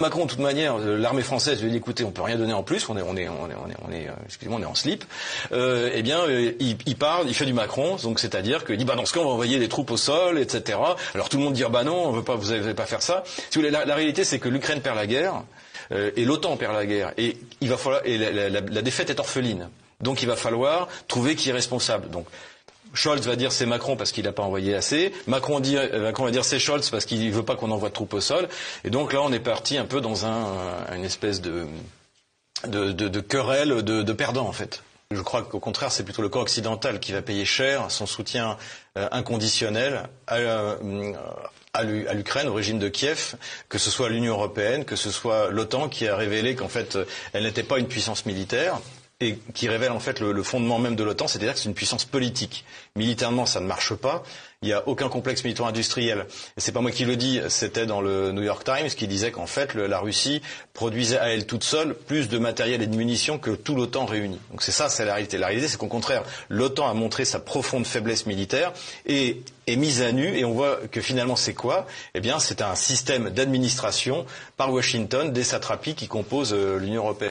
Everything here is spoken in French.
Macron, de toute manière, l'armée française lui dit écoutez, on peut rien donner en plus, excusez-moi, on est en slip. Il parle, il fait du Macron, donc c'est-à-dire qu'il dit dans ce cas on va envoyer des troupes au sol, etc. Alors tout le monde dit non, on veut pas, vous n'allez pas faire ça. Si vous voulez, la réalité c'est que l'Ukraine perd la guerre et l'OTAN perd la guerre et il va falloir la défaite est orpheline. Donc il va falloir trouver qui est responsable. Donc Scholz va dire c'est Macron parce qu'il n'a pas envoyé assez. Macron va dire c'est Scholz parce qu'il veut pas qu'on envoie de troupes au sol. Et donc là, on est parti un peu dans une espèce de querelle de perdants en fait. Je crois qu'au contraire, c'est plutôt le camp occidental qui va payer cher son soutien inconditionnel à l'Ukraine, au régime de Kiev, que ce soit l'Union européenne, que ce soit l'OTAN qui a révélé qu'en fait, elle n'était pas une puissance militaire. Et qui révèle en fait le fondement même de l'OTAN, c'est-à-dire que c'est une puissance politique. Militairement, ça ne marche pas. Il n'y a aucun complexe militaro-industriel. Et c'est pas moi qui le dis, c'était dans le New York Times qui disait qu'en fait, la Russie produisait à elle toute seule plus de matériel et de munitions que tout l'OTAN réuni. Donc c'est la réalité. La réalité, c'est qu'au contraire, l'OTAN a montré sa profonde faiblesse militaire et est mise à nu. Et on voit que finalement, c'est quoi ? Eh bien, c'est un système d'administration par Washington des satrapies qui composent l'Union européenne.